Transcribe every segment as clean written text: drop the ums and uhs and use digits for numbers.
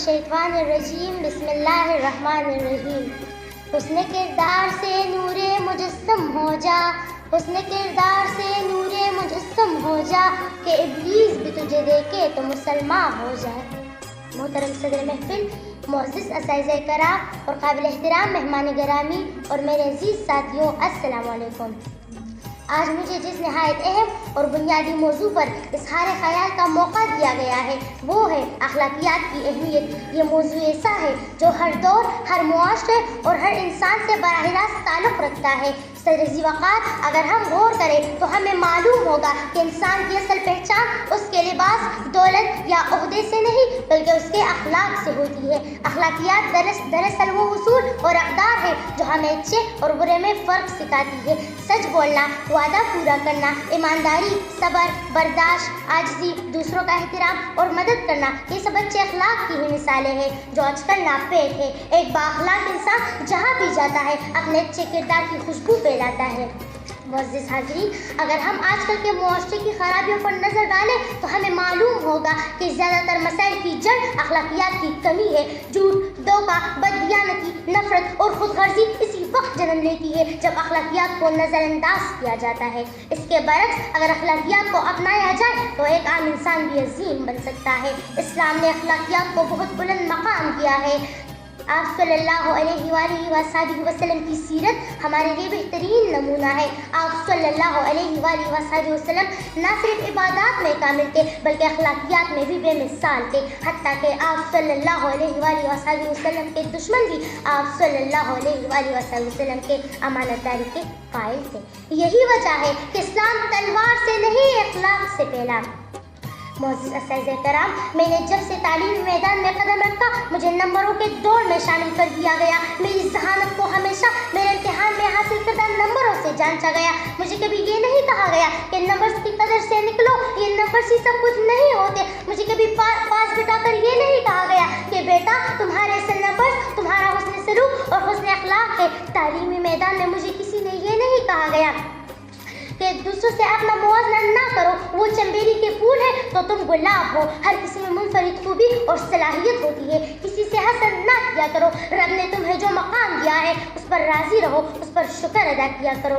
الشیطان الرجیم بسم اللہ الرحمن الرحیم۔ حسن کردار سے نور مجسم ہو جا، حسن کردار سے نور مجسم ہو جا، کہ ابلیس بھی تجھے دیکھے تو مسلمان ہو جائے۔ محترم صدر محفل، معزز اساتذہ کرام اور قابل احترام مہمان گرامی اور میرے عزیز ساتھیوں، السلام علیکم۔ آج مجھے جس نہایت اہم اور بنیادی موضوع پر اظہار خیال کا موقع دیا گیا ہے وہ ہے اخلاقیات کی اہمیت۔ یہ موضوع ایسا ہے جو ہر دور، ہر معاشرے اور ہر انسان سے براہ راست تعلق رکھتا ہے۔ صدر ذی وقار، اگر ہم غور کریں تو ہمیں معلوم ہوگا کہ انسان کی اصل پہچان اس کے لباس، دولت یا عہدے سے نہیں بلکہ اس کے اخلاق سے ہوتی ہے۔ اخلاقیات دراصل وہ اصول اور اقدار ہے جو ہمیں اچھے اور برے میں فرق سکھاتی ہے۔ سچ بولنا، وعدہ پورا کرنا، ایمانداری، صبر، برداشت، عاجزی، دوسروں کا احترام اور مدد کرنا، یہ سب اچھے اخلاق کی ہی مثالیں ہیں جو آج کل ناپید ہے۔ ایک بااخلاق انسان جہاں بھی جاتا ہے اپنے اچھے کردار کی خوشبو پھیلاتا ہے۔ معزز حاضرین، اگر ہم آج کل کے معاشرے کی خرابیوں پر نظر ڈالیں تو ہمیں معلوم ہوگا کہ زیادہ تر مسائل کی جڑ اخلاقیات کی کمی ہے۔ جھوٹ، دھوکہ، بددیانتی، نفرت اور خود غرضی اسی وقت جنم لیتی ہے جب اخلاقیات کو نظر انداز کیا جاتا ہے۔ اس کے برعکس اگر اخلاقیات کو اپنایا جائے تو ایک عام انسان بھی عظیم بن سکتا ہے۔ اسلام نے اخلاقیات کو بہت بلند مقام دیا ہے۔ آپ صلی اللہ علیہ وآلہ وصحبہ وسلم کی سیرت ہمارے لیے بہترین نمونہ ہے۔ آپ صلی اللہ علیہ وآلہ وصحبہ وسلم نہ صرف عبادات میں کامل تھے بلکہ اخلاقیات میں بھی بے مثال تھے، حتیٰ کہ آپ صلی اللہ علیہ وآلہ وصحبہ وسلم کے دشمن بھی آپ صلی اللہ علیہ وآلہ وصحبہ وسلم کے امانت داری کے قائل تھے۔ یہی وجہ ہے کہ اسلام تلوار سے نہیں اخلاق سے پھیلا۔ معزز اساتذہ کرام، میں نے جب سے تعلیمی میدان میں قدم رکھا مجھے نمبروں کے دوڑ میں شامل کر دیا گیا۔ میری ذہانت کو ہمیشہ میرے امتحان میں حاصل کردہ نمبروں سے جانچا گیا۔ مجھے کبھی یہ نہیں کہا گیا کہ نمبرز کی قدر سے نکلو، یہ نمبرز ہی سب کچھ نہیں ہوتے۔ مجھے کبھی پاس بٹا کر یہ نہیں کہا گیا کہ بیٹا تمہارے اصل نمبرز تمہارا حسن سلوک اور حسن اخلاق ہے۔ تعلیمی میدان میں مجھے کسی نے یہ نہیں کہا گیا کہ دوسروں سے اپنا موازنہ نہ کرو، وہ چنبیلی کے پھول ہے تو تم گلاب ہو۔ ہر کسی میں منفرد خوبی اور صلاحیت ہوتی ہے، کسی سے حسد نہ کیا کرو۔ رب نے تمہیں جو مقام دیا ہے اس پر راضی رہو، اس پر شکر ادا کیا کرو۔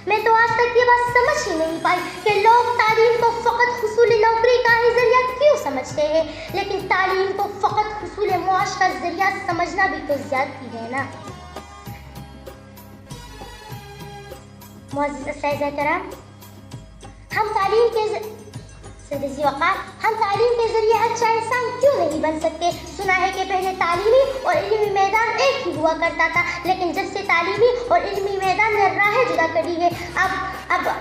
میں تو آج تک یہ بات سمجھ ہی نہیں پائی کہ لوگ تعلیم کو فقط حصول نوکری کا ہی ذریعہ کیوں سمجھتے ہیں، لیکن تعلیم کو فقط حصول معاش کا ذریعہ سمجھنا بھی تو زیادتی ہے نا۔ معزز اساتذہ کرام، ہم تعلیم کے ذریعے اچھا انسان کیوں نہیں بن سکتے؟ سنا ہے کہ پہلے تعلیمی اور علمی میدان ایک ہی ہوا کرتا تھا، لیکن جب سے تعلیمی اور علمی میدان نے راہیں جدا کری ہے اب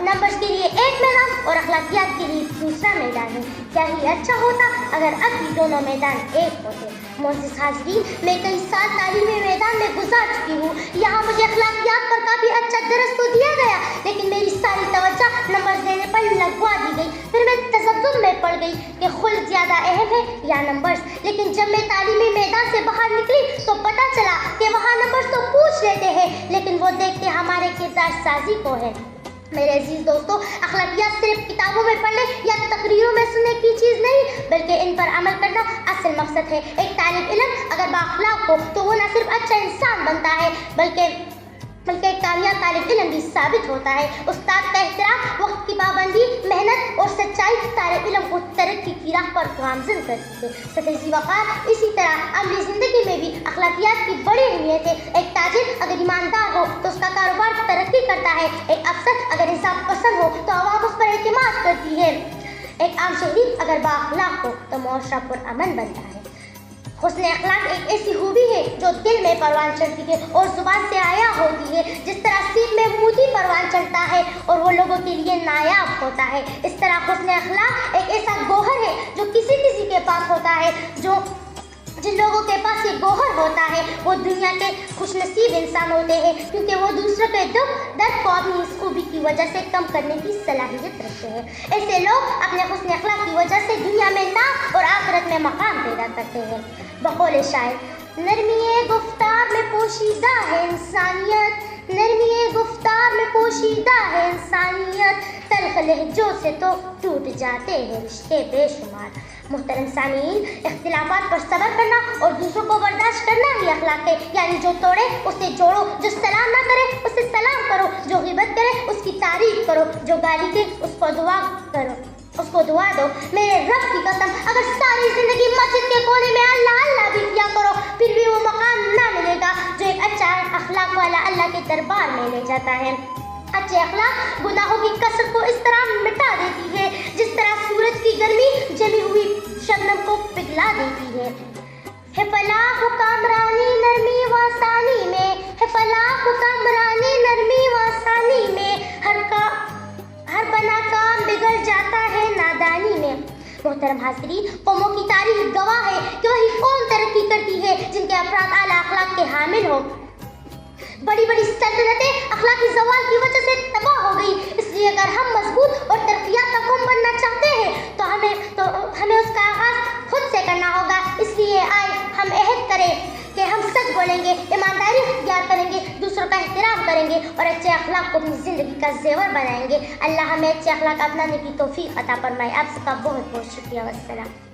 نمبرز کے لیے ایک میدان اور اخلاقیات کے لیے دوسرا میدان ہے۔ کیا ہی اچھا ہوتا اگر اب بھی دونوں میدان ایک ہوتے۔ معزز حاضرین، میں کئی سال تعلیمی میدان میں گزار چکی ہوں۔ یہاں مجھے اخلاقیات پر کافی اچھا درس تو دیا گیا، لیکن میری ساری توجہ نمبرز دینے پر لگوا دی گئی۔ پھر میں تذبذب میں پڑ گئی کہ خلق زیادہ اہم ہے یا نمبرز۔ لیکن جب میں تعلیمی میدان سے باہر نکلی تو پتہ چلا کہ وہاں نمبرز تو پوچھ لیتے ہیں لیکن وہ دیکھتے ہمارے کردار سازی کو ہے۔ میرے عزیز دوستو، اخلاقیات صرف کتابوں میں پڑھنے یا تقریروں میں سننے کی چیز نہیں بلکہ ان پر عمل کرنا اصل مقصد ہے۔ ایک طالب علم اگر بااخلاق ہو تو وہ نہ صرف اچھا انسان بنتا ہے بلکہ ایک کامیاب طالب علم بھی ثابت ہوتا ہے۔ استاد کا احترام، وقت کی پابندی، محنت اور سچائی طالب علم کو ترقی کی راہ پر گامزن کرتی ہے۔ صدر ذی وقار، اسی طرح عملی زندگی میں بھی اخلاقیات کی بڑی اہمیت ہے۔ ایک تاجر اگر ایماندار ہو تو اس کا کاروبار ترقی کرتا ہے۔ ایک افسر اگر انصاف پسند ہو تو عوام اس پر اعتماد کرتی ہے۔ ایک عام شہری اگر بااخلاق ہو تو معاشرہ پرامن بنتا ہے۔ حسن اخلاق ایک ایسی خوبی ہے جو دل میں پروان چڑھتی ہے اور زبان سے آیا ہوتی ہے۔ جس طرح سیب میں موتی پروان چڑھتا ہے اور وہ لوگوں کے لیے نایاب ہوتا ہے، اس طرح حسن اخلاق ایک ایسا گوہر ہے جو کسی کے پاس ہوتا ہے۔ جن لوگوں کے پاس یہ گوہر ہوتا ہے وہ دنیا کے خوش نصیب انسان ہوتے ہیں، کیونکہ وہ دوسروں کے درد کو اپنی اس خوبی کی وجہ سے کم کرنے کی صلاحیت رکھتے ہیں۔ ایسے لوگ اپنے حسن اخلاق کی وجہ سے دنیا میں نام اور آخرت میں مقام پیدا کرتے ہیں۔ بقول شاعر، نرمی گفتار میں پوشیدہ ہے انسانیت، نرمی گفتار میں پوشیدہ ہے انسانیت، تلخ لہجوں سے تو ٹوٹ جاتے ہیں رشتے بے شمار۔ محترم سامعین، اختلافات پر صبر کرنا اور دوسروں کو برداشت کرنا ہی اخلاق ہے. یعنی جو توڑے اسے جوڑو، جو سلام نہ کرے اسے سلام کرو، جو غیبت کرے اس کی تعریف کرو، جو گالی دے اس کو دعا کرو، اس کو دعا دو. میرے رب کی قسم، اگر ساری زندگی مسجد کے کونے میں اللہ اللہ بھی کیا کرو پھر بھی وہ مقام نہ ملے گا جو ایک اچھا اخلاق والا اللہ کے دربار میں لے جاتا ہے. اچھے اخلاق گناہوں کی کثرت کو اس طرح مٹا دیتی ہے جس طرح سورج کی گرمی جلی ہوئی شبنم کو پگھلا دیتی ہے. فلاح و کامرانی نرمی و آسانی میں، ہے فلاح و کامرانی نرمی و آسانی میں، ہر بنا کام بگڑ جاتا ہے نادانی میں. محترم حاضرین، قوموں کی تاریخ گواہ ہے کہ وہی قوم ترقی کرتی ہے جن کے افراد اعلیٰ اخلاق کے حامل ہوں. بڑی بڑی سلطنتیں اخلاقی زوال کی وجہ سے تباہ ہو گئی. اس لیے اگر ہم مضبوط اور ترقیات کا قوم بننا چاہتے ہیں تو ہمیں اس کا آغاز خود سے کرنا ہوگا. اس لیے آئے ہم عہد کریں کہ ہم سچ بولیں گے، ایمانداری اختیار کریں گے، دوسروں کا احترام کریں گے اور اچھے اخلاق کو اپنی زندگی کا زیور بنائیں گے. اللہ ہمیں اچھے اخلاق اپنانے کی توفیق عطا فرمائے. آپ سب کا بہت بہت شکریہ. والسلام.